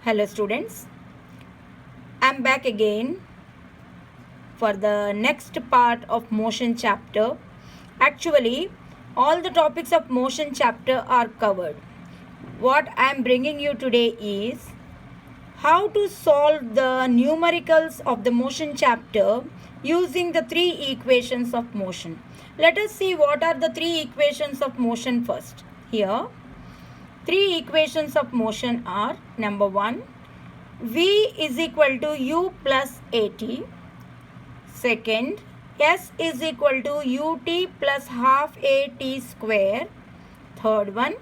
Hello students, I'm back again for the next part of motion chapter. Actually, all the topics of motion chapter are covered. What I'm bringing you today is how to solve the numericals of the motion chapter using the three equations of motion. Let us see what are the three equations of motion first. Here, three equations of motion are number 1, V is equal to U plus AT. Second, S is equal to UT plus half AT square. Third one,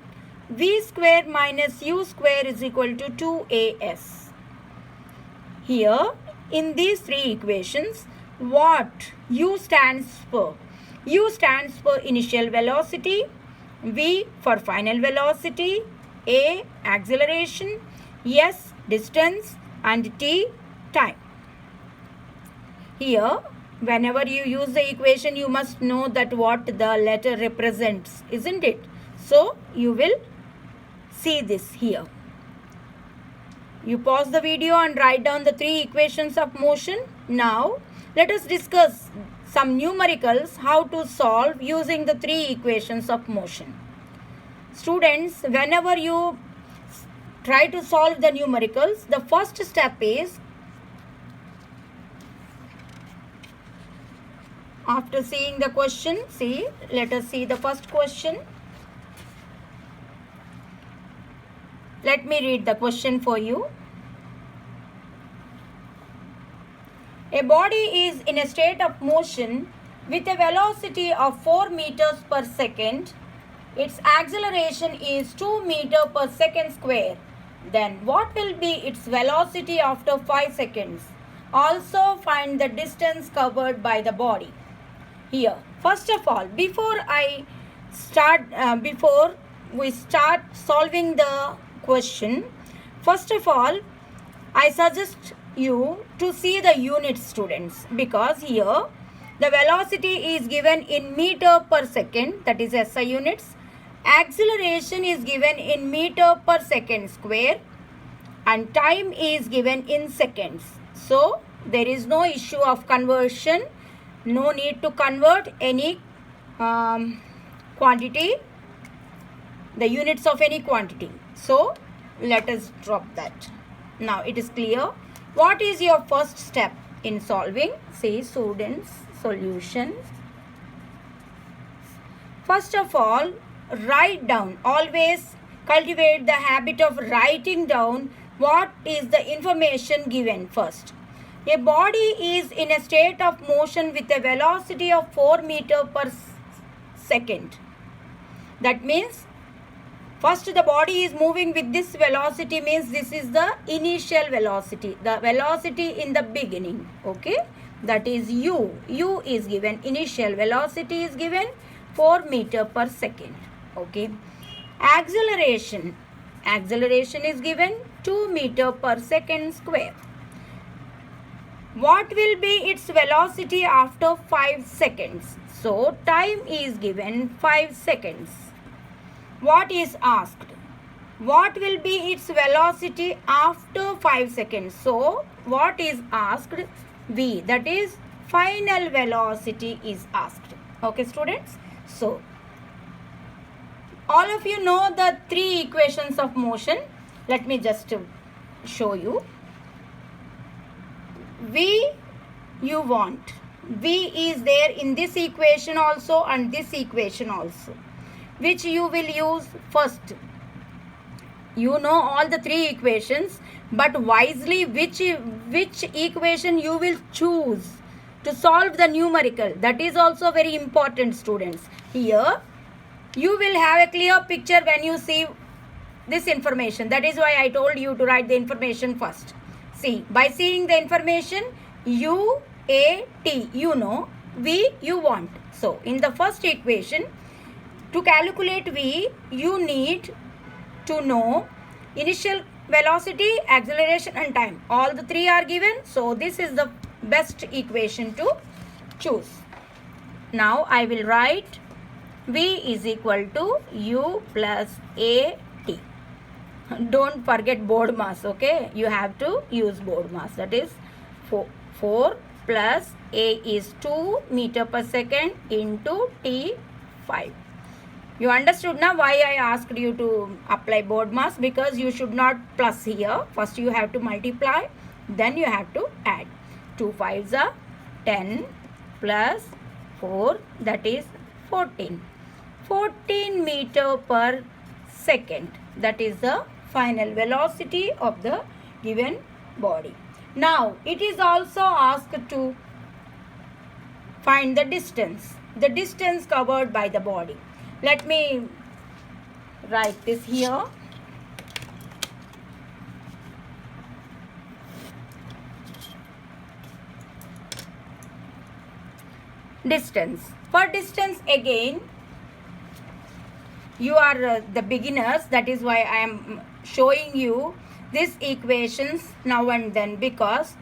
V square minus U square is equal to 2AS. Here, in these three equations, what U stands for? U stands for initial velocity, V for final velocity, A acceleration, S distance, and T time. Here, whenever you use the equation, you must know that what the letter represents, isn't it? So, you will see this here. You pause the video and write down the three equations of motion. Now, let us discuss some numericals, how to solve using the three equations of motion. Students, whenever you try to solve the numericals, the first step is, after seeing the question, let us see the first question. Let me read the question for you. A body is in a state of motion with a velocity of 4 meters per second. Its acceleration is 2 meters per second square. Then what will be its velocity after 5 seconds? Also find the distance covered by the body. Here, first of all, before we start solving the question, first of all, I suggest you to see the units, students, because here the velocity is given in meter per second, that is SI units. Acceleration is given in meter per second square, and time is given in seconds. So there is no issue of conversion. No need to convert any quantity, the units of any quantity. So let us drop that. Now it is clear. What is your first step in solving? Say students, solution. First of all, write down. Always cultivate the habit of writing down what is the information given first. A body is in a state of motion with a velocity of 4 meters per second. That means first the body is moving with this velocity, means this is the initial velocity, the velocity in the beginning. Okay, that is U. U is given, initial velocity is given 4 meters per second. Okay, acceleration is given 2 meters per second square. What will be its velocity after 5 seconds? So, time is given 5 seconds. What is asked? What will be its velocity after 5 seconds? So, what is asked? V, that is final velocity is asked. Okay, students? So, all of you know the three equations of motion. Let me just show you. V you want. V is there in this equation also and this equation also. Which you will use first? You know all the three equations, but wisely which equation you will choose to solve the numerical. That is also very important, students. Here you will have a clear picture when you see this information. That is why I told you to write the information first. See, by seeing the information, U, A, T, you know, V, you want. So, in the first equation, to calculate V, you need to know initial velocity, acceleration and time. All the three are given. So, this is the best equation to choose. Now, I will write V is equal to U plus A T. don't forget board mass, okay? You have to use board mass. That is 4 plus A is 2 meter per second into T 5. You understood now why I asked you to apply board mass? Because you should not plus here. First you have to multiply, then you have to add. 2 5s are 10 plus 4, that is 14. 14 meter per second. That is the final velocity of the given body. Now it is also asked to find the distance covered by the body. Let me write this here. Distance. For distance again, you are the beginners, that is why I am showing you these equations now and then, because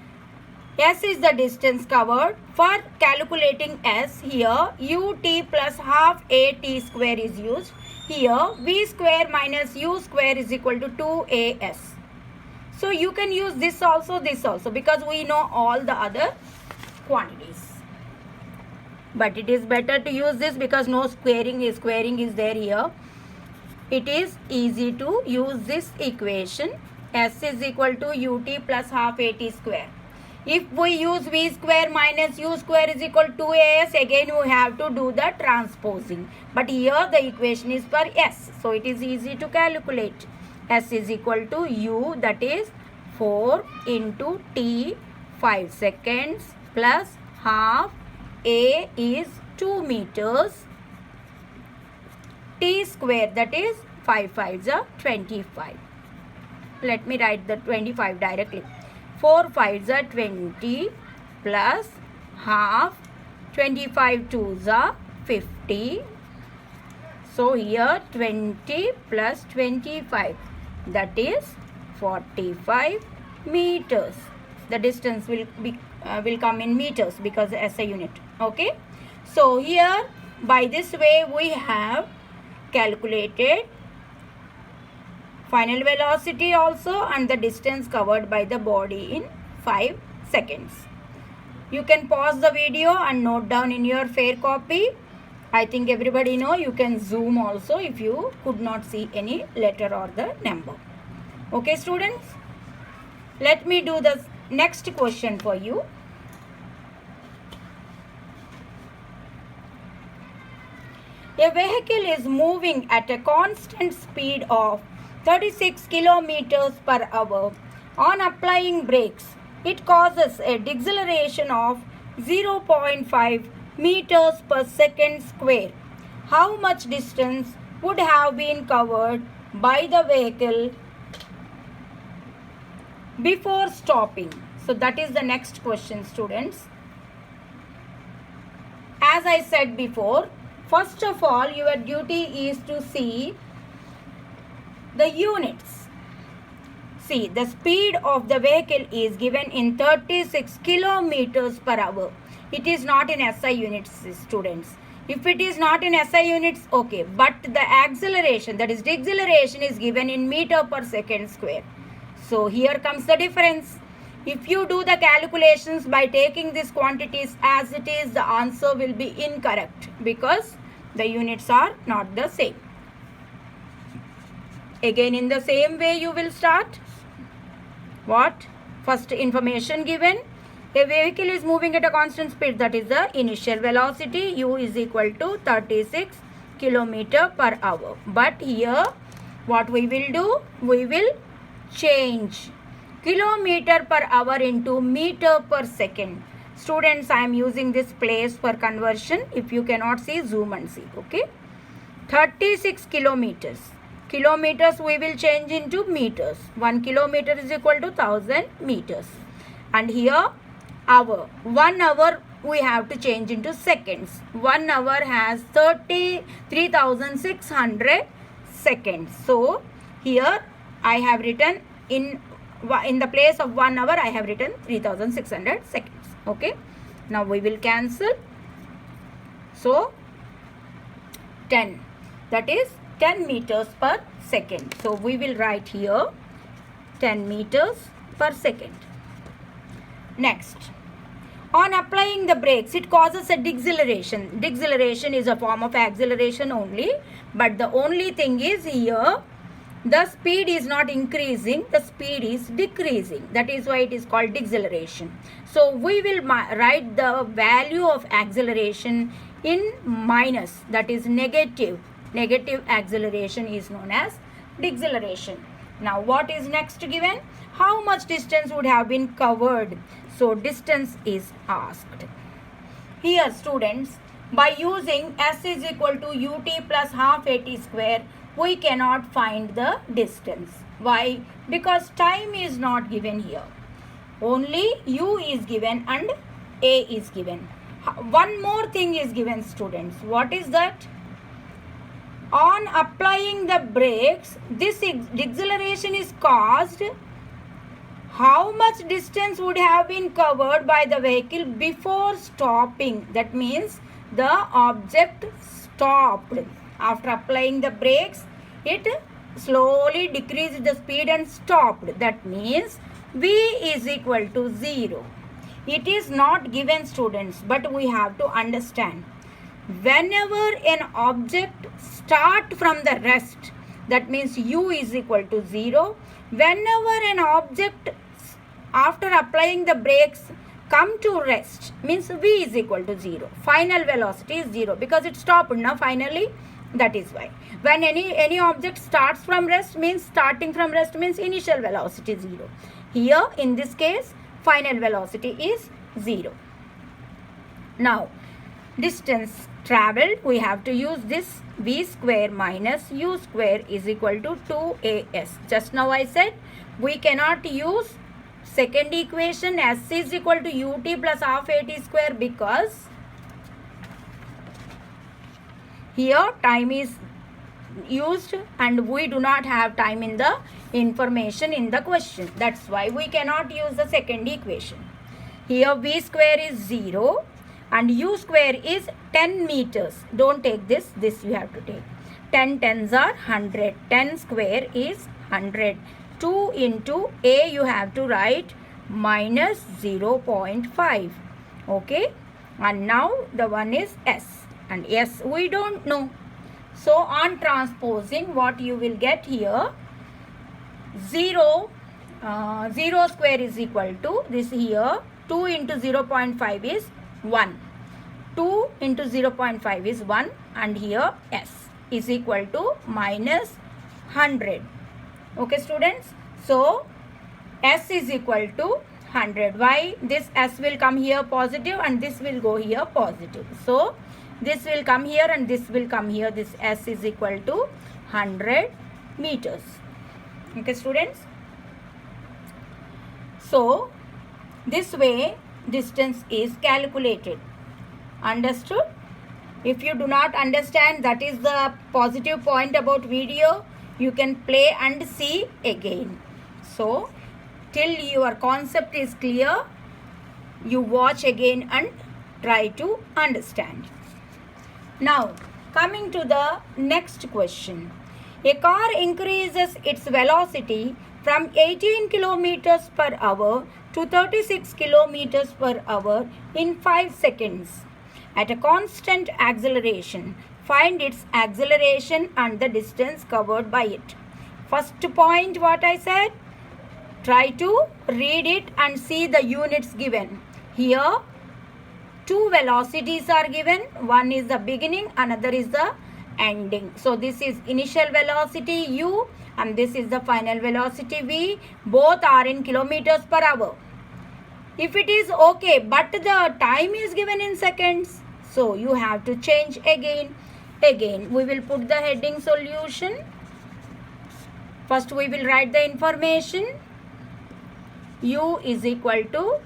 S is the distance covered. For calculating S, here ut plus half at square is used. Here v square minus u square is equal to 2as. So you can use this also, because we know all the other quantities. But it is better to use this because no squaring is there here. It is easy to use this equation. S is equal to ut plus half at square. If we use v square minus u square is equal to as, again you have to do the transposing. But here the equation is for S. So it is easy to calculate. S is equal to u, that is 4 into t 5 seconds plus half A is 2 meters. T square, that is 5 5s are 25. Let me write the 25 directly. 4 5s are 20 plus half 25 2s are 50. So here 20 plus 25, that is 45 meters. The distance will come in meters because SI unit. Okay. So here by this way we have calculated final velocity also and the distance covered by the body in 5 seconds. You can pause the video and note down in your fair copy. I think everybody know you can zoom also if you could not see any letter or the number. Okay students, let me do the next question for you. A vehicle is moving at a constant speed of 36 kilometers per hour. On applying brakes, it causes a deceleration of 0.5 meters per second square. How much distance would have been covered by the vehicle before stopping? So that is the next question, students. As I said before, first of all, your duty is to see the units. See, the speed of the vehicle is given in 36 kilometers per hour. It is not in SI units, students. If it is not in SI units, okay. But the acceleration, that is deceleration, is given in meter per second square. So here comes the difference. If you do the calculations by taking these quantities as it is, the answer will be incorrect because the units are not the same. Again, in the same way you will start. What? First information given. A vehicle is moving at a constant speed, that is the initial velocity. U is equal to 36 km per hour. But here what we will do? We will change kilometer per hour into meter per second. Students, I am using this place for conversion. If you cannot see, zoom and see. Okay. 36 kilometers. Kilometers we will change into meters. 1 kilometer is equal to 1000 meters. And here hour. 1 hour we have to change into seconds. 1 hour has 33,600 seconds. So here I have written in the place of 1 hour I have written 3600 seconds. Okay. Now we will cancel. So 10. That is 10 meters per second. So we will write here 10 meters per second. Next, on applying the brakes, it causes a deceleration. Deceleration is a form of acceleration only, but the only thing is here, the speed is not increasing, the speed is decreasing. That is why it is called deceleration. So we will write the value of acceleration in minus, that is negative. Negative acceleration is known as deceleration. Now what is next given? How much distance would have been covered? So distance is asked. Here students, by using S is equal to ut plus half at square, we cannot find the distance. Why? Because time is not given here. Only u is given and a is given. One more thing is given students. What is that? On applying the brakes, this deceleration is caused. How much distance would have been covered by the vehicle before stopping? That means the object stopped. After applying the brakes, it slowly decreased the speed and stopped. That means V is equal to 0. It is not given students, but we have to understand. Whenever an object starts from the rest, that means U is equal to 0. Whenever an object after applying the brakes come to rest, means V is equal to 0. Final velocity is 0 because it stopped now finally. That is why. When any object starts from rest, means starting from rest means initial velocity 0. Here in this case, final velocity is 0. Now, distance travelled, we have to use this V square minus U square is equal to 2AS. Just now I said we cannot use second equation S is equal to ut plus half at square because here time is used and we do not have time in the information in the question. That's why we cannot use the second equation. Here V square is 0 and U square is 10 meters. Don't take this, this you have to take. 10 tens are 100. 10 square is 100. 2 into A you have to write minus 0.5. Okay. And now the one is S. And S we don't know. So on transposing, what you will get here, 0 square is equal to this here. 2 into 0.5 is 1. 2 into 0.5 is 1 and here S is equal to minus 100. Okay students. So S is equal to 100. Why? This S will come here positive and this will go here positive. So this will come here and this will come here. This S is equal to 100 meters. Okay students. So this way distance is calculated. Understood? If you do not understand, that is the positive point about video. You can play and see again. So till your concept is clear, you watch again and try to understand. Now coming to the next question. A car increases its velocity from 18 kilometers per hour to 36 kilometers per hour in 5 seconds. At a constant acceleration, find its acceleration and the distance covered by it. First point what I said, try to read it and see the units given. Here, two velocities are given. One is the beginning, another is the ending. So this is initial velocity U and this is the final velocity V. Both are in kilometers per hour. If it is okay, but the time is given in seconds, so you have to change again. Again, we will put the heading solution. First, we will write the information. U is equal to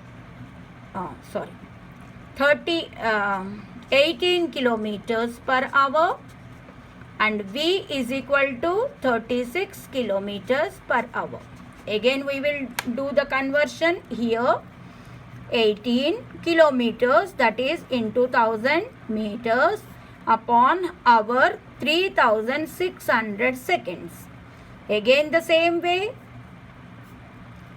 18 kilometers per hour and V is equal to 36 kilometers per hour. Again, we will do the conversion here. 18 kilometers, that is into 1000 meters, upon hour 3600 seconds. Again the same way.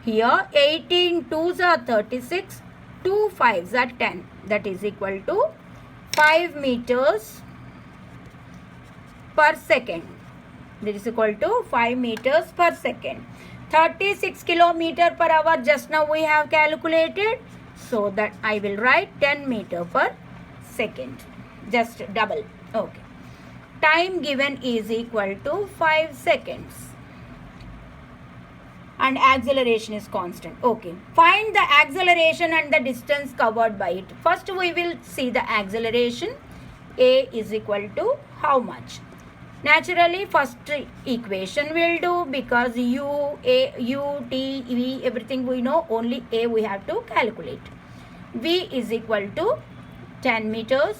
Here 18 2s are 36, 2 5s are 10. That is equal to 5 meters per second. That is equal to 5 meters per second. 36 kilometer per hour just now we have calculated. So that I will write 10 meter per second. Just double. Okay. Time given is equal to 5 seconds. And acceleration is constant. Okay. Find the acceleration and the distance covered by it. First we will see the acceleration. A is equal to how much? Naturally first equation will do, because U, T, V everything we know, only A we have to calculate. V is equal to 10 meters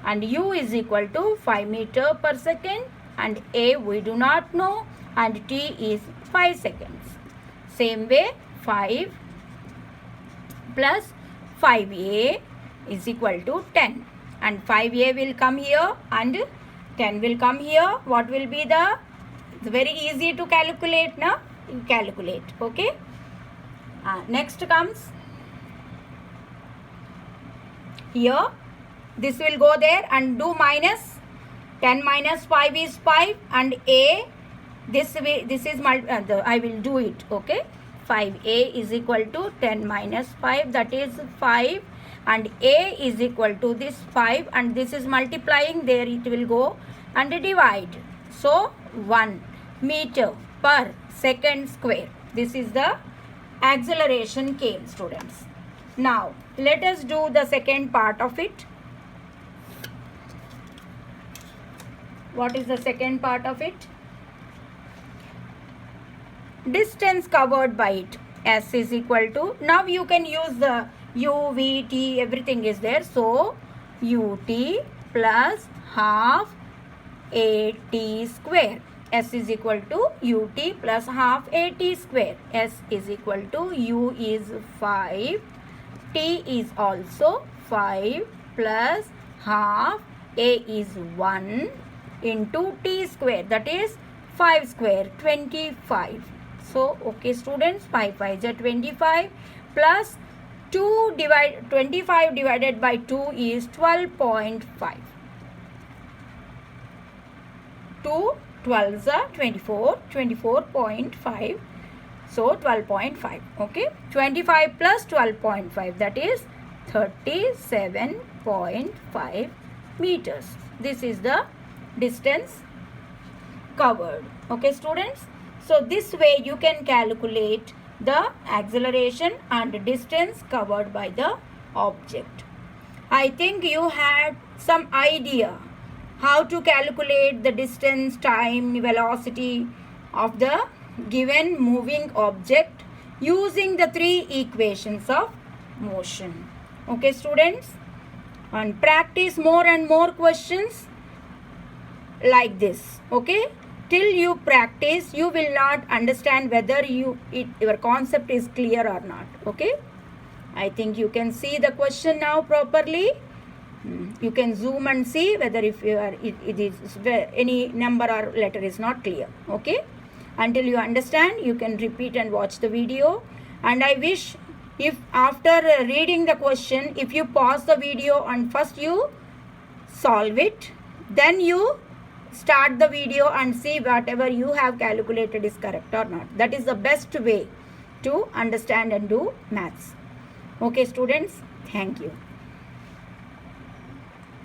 and U is equal to 5 meter per second, and A we do not know, and T is 5 seconds. Same way 5 plus 5A is equal to 10, and 5A will come here and 10 will come here. What will be the, it's very easy to calculate now. You calculate. Okay. Next comes here. This will go there and do minus. 10 minus 5 is 5, and A, this is I will do it. Okay. 5A is equal to 10 minus 5, that is 5, and A is equal to this 5, and this is multiplying, there it will go and divide. So 1 meter per second square. This is the acceleration came, students. Now let us do the second part of it. What is the second part of it? Distance covered by it. S is equal to, now you can use the U, V, T, everything is there. So UT plus half AT square. S is equal to UT plus half AT square. S is equal to U is 5, T is also 5 plus half A is 1 into T square, that is 5 square, 25. So okay students, 5 5s are 25 plus 25 divided by 2 is 12.5. 2 12s are 24, 24.5. So 12.5. Okay. 25 plus 12.5, that is 37.5 meters. This is the distance covered. Okay students. So this way you can calculate the acceleration and distance covered by the object. I think you had some idea how to calculate the distance, time, velocity of the given moving object using the 3 equations of motion. Okay students, and practice more and more questions like this. Okay, till you practice you will not understand whether your concept is clear or not. Okay, I think you can see the question now properly. You can zoom and see whether if you are it is any number or letter is not clear. Okay, until you understand you can repeat and watch the video. And I wish, if after reading the question, if you pause the video and first you solve it, then you start the video and see whatever you have calculated is correct or not. That is the best way to understand and do maths. Okay students, thank you.